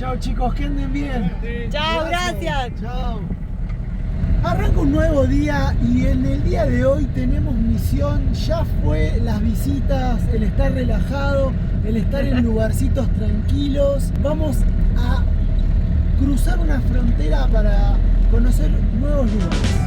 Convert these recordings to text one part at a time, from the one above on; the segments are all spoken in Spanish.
Chao chicos, que anden bien. Chao, gracias. Chao. Arranca un nuevo día y en el día de hoy tenemos misión. Ya fue las visitas, el estar relajado, el estar en lugarcitos tranquilos. Vamos a cruzar una frontera para conocer nuevos lugares.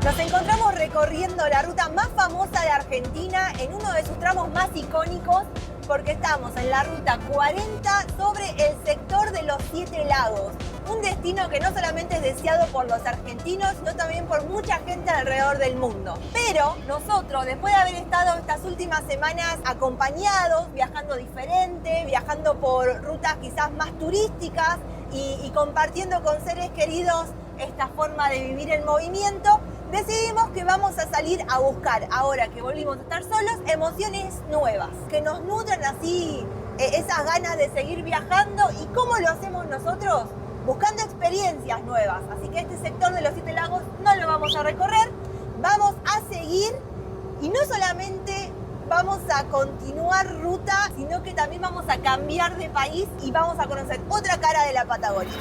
Nos encontramos recorriendo la ruta más famosa de Argentina en uno de sus tramos más icónicos, porque estamos en la ruta 40 sobre el sector de los Siete Lagos. Un destino que no solamente es deseado por los argentinos, sino también por mucha gente alrededor del mundo. Pero nosotros, después de haber estado estas últimas semanas acompañados, viajando diferente, viajando por rutas quizás más turísticas y compartiendo con seres queridos esta forma de vivir el movimiento, decidimos que vamos a salir a buscar, ahora que volvimos a estar solos, emociones nuevas, que nos nutran así esas ganas de seguir viajando. ¿Y cómo lo hacemos nosotros? Buscando experiencias nuevas. Así que este sector de los Siete Lagos no lo vamos a recorrer, vamos a seguir y no solamente vamos a continuar ruta, sino que también vamos a cambiar de país y vamos a conocer otra cara de la Patagonia.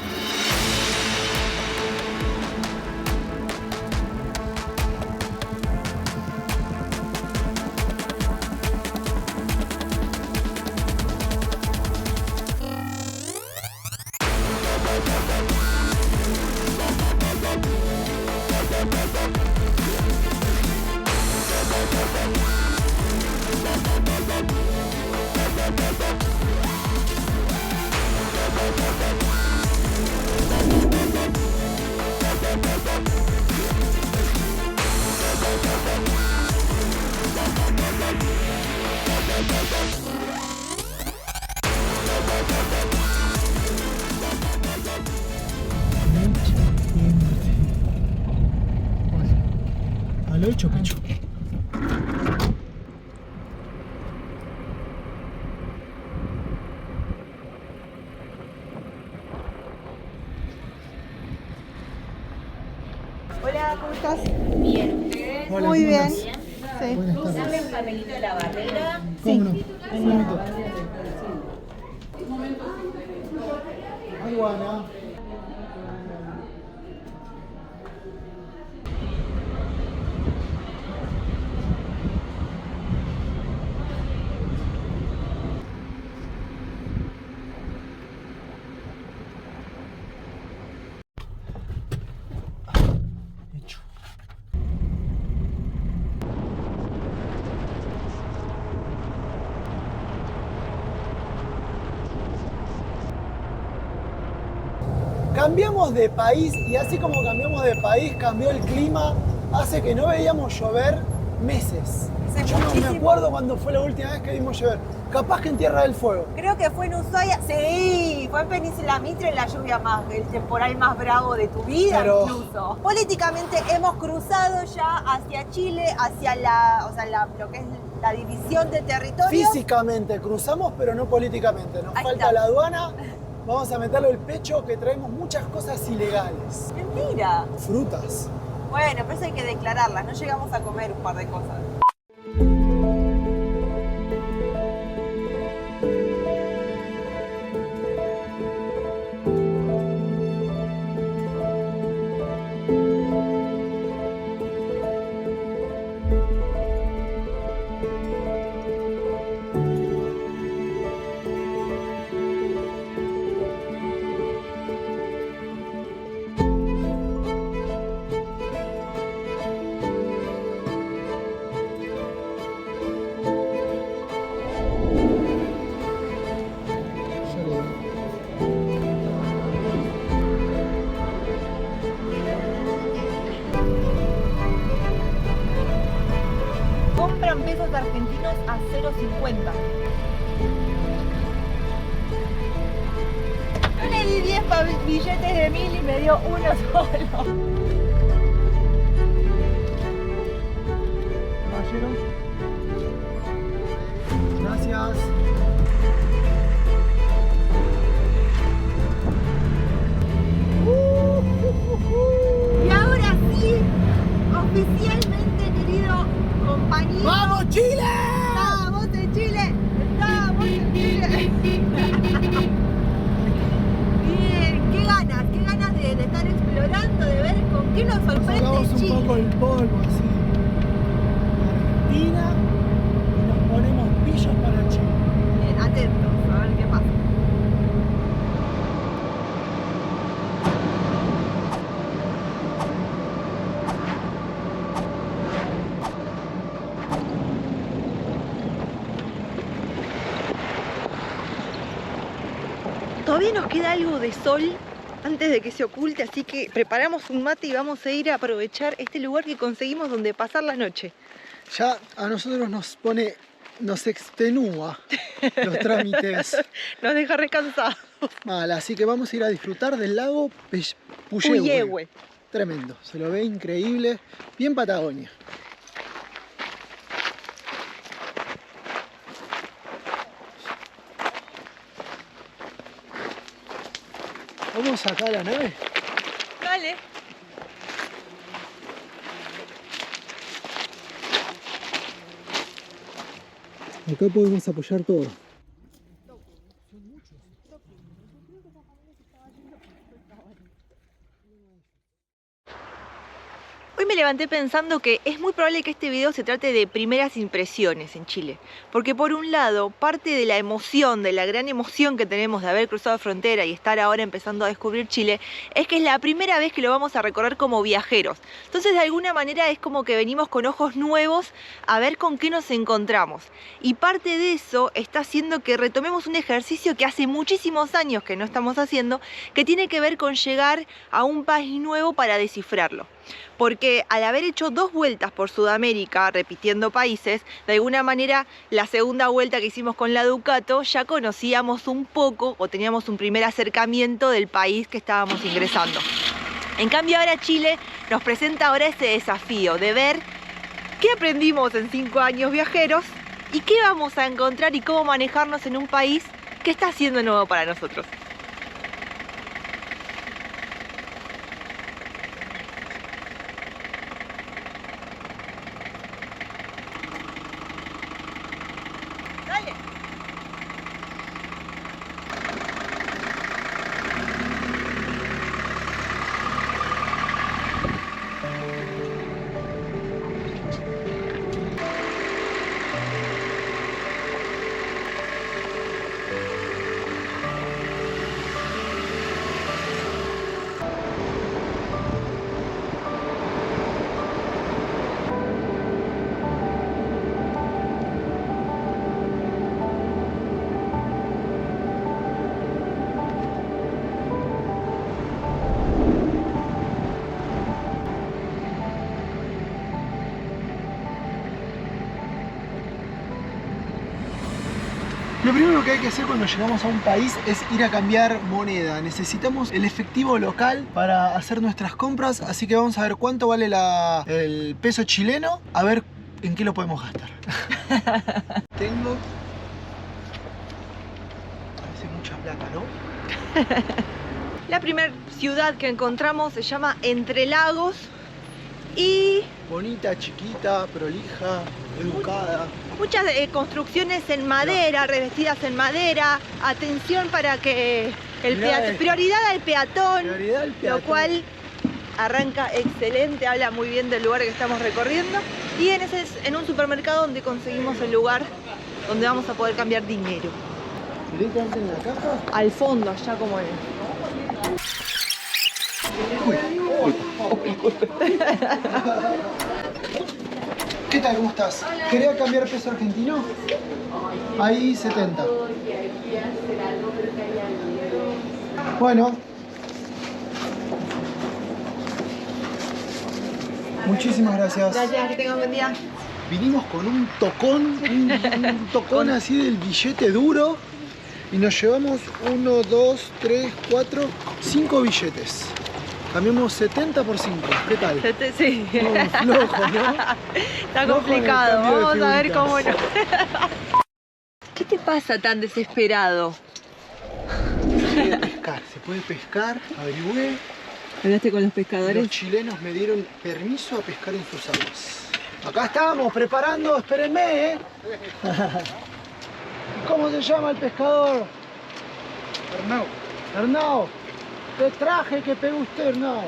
A lo hecho pecho. Hola, ¿cómo estás? Bien, ¿ustedes? Hola, Muy ¿cómo bien. andás? Sí. Buenas tardes. Dame un papelito de la barrera. ¿Cómo no? Un momento. Ay, Juana. Hecho. Cambiamos de país y así como cambiamos de país, cambió el clima, hace que no veíamos llover meses. Hace Yo no me muchísimo. acuerdo cuándo fue la última vez que vimos llover. Capaz que en Tierra del Fuego. Creo que fue en Ushuaia. Sí, fue en Península Mitre la lluvia más, el temporal más bravo de tu vida, Pero- incluso. Políticamente hemos cruzado ya hacia Chile, hacia lo que es la división de territorio. Físicamente cruzamos, pero no políticamente. Nos Ahí falta está. la aduana. Vamos a meterle el pecho que traemos muchas cosas ilegales. Mentira. Frutas. Bueno, pero eso hay que declararlas. No llegamos a comer un par de cosas. Compran pesos argentinos a 0.50. Yo le di 10 billetes de 1000 y me dio uno solo. Caballeros. Gracias. Y ahora sí, oficialmente, querido Argentina. ¡Vamos, Chile! ¡Estamos en Chile! ¡Estamos en Chile! Bien, qué ganas de estar explorando, de ver con qué nos sorprende Sacamos un Chile. poco el polvo así. Argentina y nos ponemos pillos para Chile. Bien, atentos, a ver qué pasa. Todavía nos queda algo de sol antes de que se oculte, así que preparamos un mate y vamos a ir a aprovechar este lugar que conseguimos donde pasar la noche. Ya a nosotros nos extenúa los trámites. Nos deja recansados. Mal, así que vamos a ir a disfrutar del lago Puyehue. Puyehue. Tremendo, se lo ve increíble, bien Patagonia. Vamos acá a la nave. Dale. Acá podemos apoyar todo. Hoy me levanté pensando que es muy probable que este video se trate de primeras impresiones en Chile. Porque por un lado, parte de la emoción, de la gran emoción que tenemos de haber cruzado frontera y estar ahora empezando a descubrir Chile, es que es la primera vez que lo vamos a recorrer como viajeros. Entonces, de alguna manera es como que venimos con ojos nuevos a ver con qué nos encontramos. Y parte de eso está haciendo que retomemos un ejercicio que hace muchísimos años que no estamos haciendo, que tiene que ver con llegar a un país nuevo para descifrarlo. Porque al haber hecho 2 vueltas por Sudamérica, repitiendo países, de alguna manera la segunda vuelta que hicimos con la Ducato ya conocíamos un poco o teníamos un primer acercamiento del país que estábamos ingresando. En cambio ahora Chile nos presenta ahora ese desafío de ver qué aprendimos en 5 años viajeros y qué vamos a encontrar y cómo manejarnos en un país que está siendo nuevo para nosotros. Lo primero que hay que hacer cuando llegamos a un país es ir a cambiar moneda. Necesitamos el efectivo local para hacer nuestras compras, así que vamos a ver cuánto vale el peso chileno, a ver en qué lo podemos gastar. Tengo... Parece mucha plata, ¿no? La primera ciudad que encontramos se llama Entre Lagos y Bonita, chiquita, prolija, educada. muchas construcciones en madera, revestidas en madera. Atención para que prioridad al peatón, Prioridad al peatón. lo cual arranca excelente, habla muy bien del lugar que estamos recorriendo. Y en un supermercado donde conseguimos el lugar donde vamos a poder cambiar dinero. ¿Directamente en la caja? Al fondo, allá como es. ¿Qué tal? ¿Cómo estás? ¿Quería cambiar peso argentino? Ahí 70. Bueno. Muchísimas gracias. Gracias, que tengan buen día. Vinimos con un tocón así del billete duro y nos llevamos 1, 2, 3, 4, 5 billetes. Cambiamos 70 por 5. ¿Qué tal? Sí. Flojo, ¿no? Está Flojo complicado, en el cambio de vamos a ver figuritas. cómo no. ¿Qué te pasa tan desesperado? Se puede pescar, averigüé. ¿Hablaste con los Los pescadores? chilenos me dieron permiso a pescar en sus aguas. Acá estamos preparando, espérenme, ¿eh? ¿Cómo se llama el pescador? Arnau. Arnau. Te traje que pegó usted, Arnau.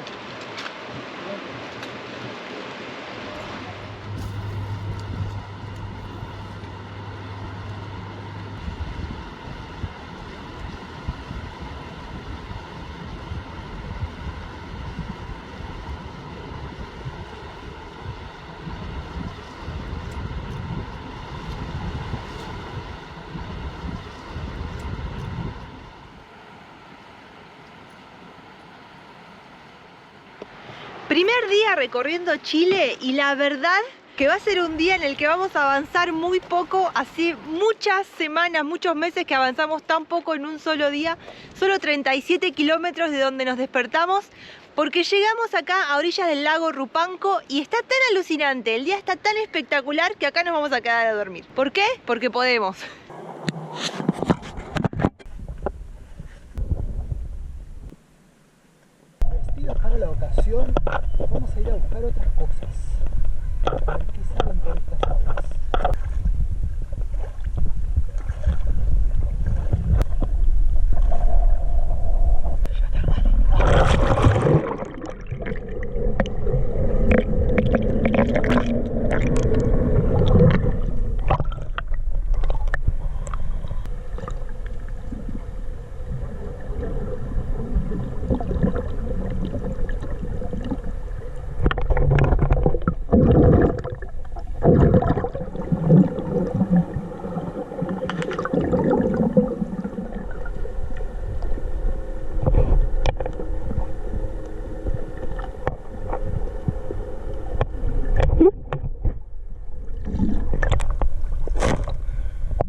Primer día recorriendo Chile y la verdad que va a ser un día en el que vamos a avanzar muy poco. Hace muchas semanas, muchos meses que avanzamos tan poco en un solo día. Solo 37 kilómetros de donde nos despertamos porque llegamos acá a orillas del lago Rupanco y está tan alucinante, el día está tan espectacular que acá nos vamos a quedar a dormir. ¿Por qué? Porque podemos. Vestidos para la ocasión, vamos a ir a buscar otras cosas. A ver qué salen por estas aguas.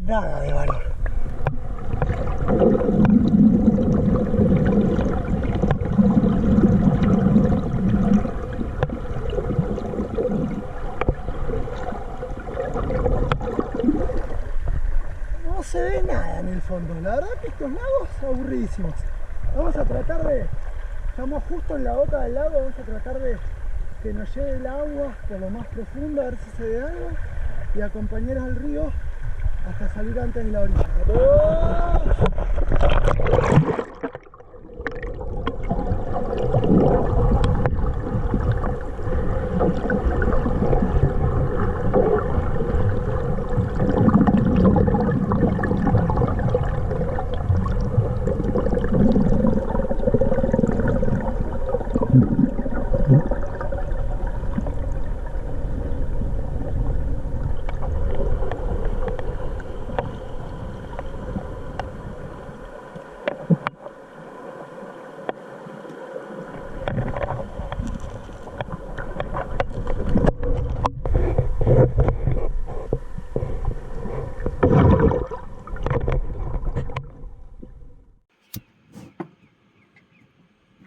Nada de valor. No se ve nada en el fondo. La verdad que estos lagos aburridísimos. Vamos a tratar de... Estamos justo en la boca del lago, vamos a tratar de que nos lleve el agua por lo más profundo, a ver si se ve algo, y acompañar al río hasta salir antes de la orilla.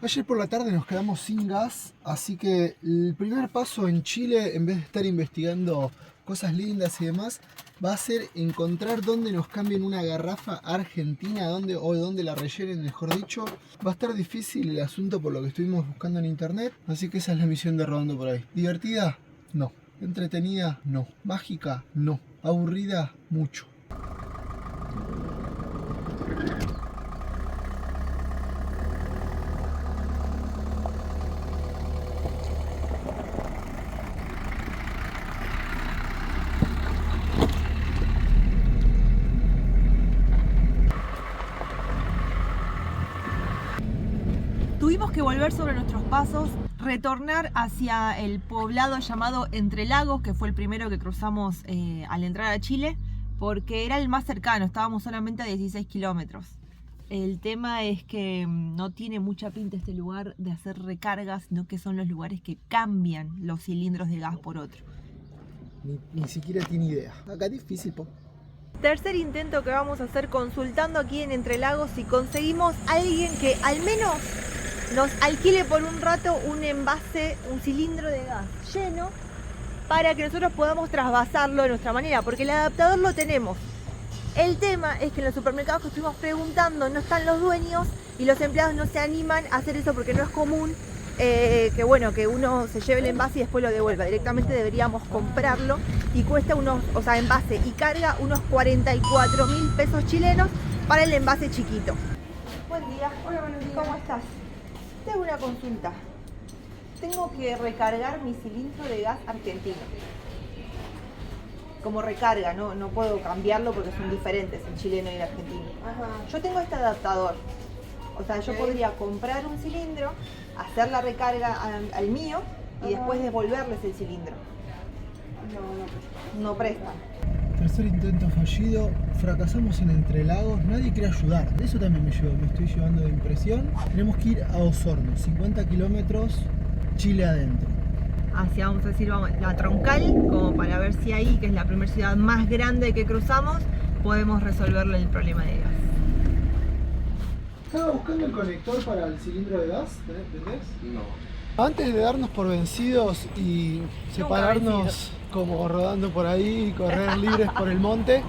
Ayer por la tarde nos quedamos sin gas, así que el primer paso en Chile, en vez de estar investigando cosas lindas y demás, va a ser encontrar dónde nos cambien una garrafa argentina, o dónde la rellenen, mejor dicho. Va a estar difícil el asunto por lo que estuvimos buscando en internet, así que esa es la misión de Rodando por ahí. ¿Divertida? No. ¿Entretenida? No. ¿Mágica? No. ¿Aburrida? Mucho. Tuvimos que volver sobre nuestros pasos, retornar hacia el poblado llamado Entre Lagos, que fue el primero que cruzamos al entrar a Chile, porque era el más cercano, estábamos solamente a 16 kilómetros. El tema es que no tiene mucha pinta este lugar de hacer recargas, sino que son los lugares que cambian los cilindros de gas por otro. Ni siquiera tiene idea. Acá es difícil, po. Tercer intento que vamos a hacer consultando aquí en Entre Lagos si conseguimos a alguien que al menos nos alquile por un rato un envase, un cilindro de gas lleno para que nosotros podamos trasvasarlo de nuestra manera, porque el adaptador lo tenemos. El tema es que en los supermercados que estuvimos preguntando no están los dueños y los empleados no se animan a hacer eso porque no es común que bueno, que uno se lleve el envase y después lo devuelva. Directamente deberíamos comprarlo y cuesta unos, o sea, envase y carga unos 44.000 pesos chilenos para el envase chiquito. Buen día. Hola, buenos días. ¿Cómo estás? Tengo una consulta. Tengo que recargar mi cilindro de gas argentino. Como recarga, no puedo cambiarlo porque son diferentes el chileno y el argentino. Ajá. Yo tengo este adaptador. O sea, yo podría comprar un cilindro, hacer la recarga al mío y después devolverles el cilindro. No prestan. Tercer intento fallido, fracasamos en Entre Lagos, nadie quiere ayudar. De eso también me estoy llevando de impresión. Tenemos que ir a Osorno, 50 kilómetros, Chile adentro. Hacia, vamos a decir, la Troncal, como para ver si ahí, que es la primera ciudad más grande que cruzamos, podemos resolverle el problema de gas. Estaba buscando el conector para el cilindro de gas, ¿entendés? No. Antes de darnos por vencidos y separarnos como rodando por ahí y correr libres por el monte.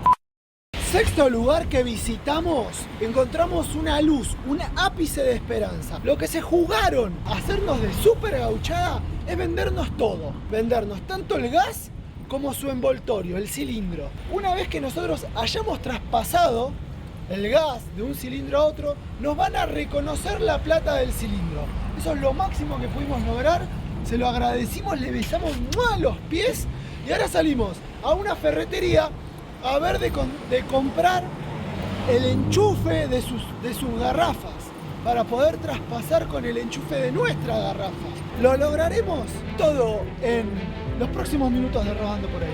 Sexto lugar que visitamos, encontramos una luz, un ápice de esperanza. Lo que se jugaron a hacernos de súper gauchada es vendernos todo. Vendernos tanto el gas como su envoltorio, el cilindro. Una vez que nosotros hayamos traspasado el gas de un cilindro a otro, nos van a reconocer la plata del cilindro. Eso es lo máximo que pudimos lograr. Se lo agradecimos, le besamos los pies y ahora salimos a una ferretería a ver de comprar el enchufe de sus garrafas para poder traspasar con el enchufe de nuestra garrafa. Lo lograremos todo en los próximos minutos de Rodando por ahí.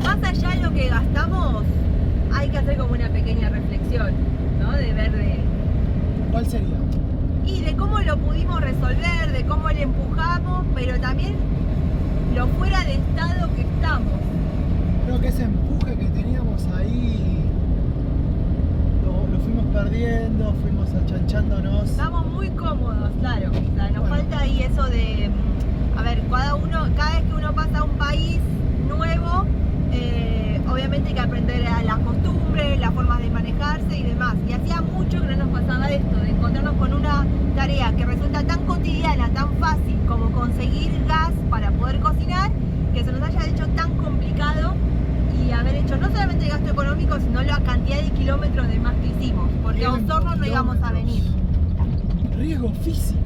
Más allá de lo que gastamos, hay que hacer como una pequeña reflexión, ¿no? De ver ¿Cuál sería? y de cómo lo pudimos resolver, de cómo le empujamos, pero también lo fuera de estado que estamos. Creo que ese empuje que teníamos ahí lo fuimos perdiendo, fuimos achanchándonos. Estamos muy cómodos, claro. O sea, nos falta ahí eso de, a ver, cada vez que uno pasa a un país nuevo, obviamente hay que aprender a las costumbres, las formas de manejarse y demás. Y hacía mucho que no nos pasaba esto, de encontrarnos con una tarea que resulta tan cotidiana, tan fácil como conseguir gas para poder cocinar, que se nos haya hecho tan complicado y haber hecho no solamente el gasto económico, sino la cantidad de kilómetros de más que hicimos, porque a Osorno no íbamos a venir. Riesgo físico.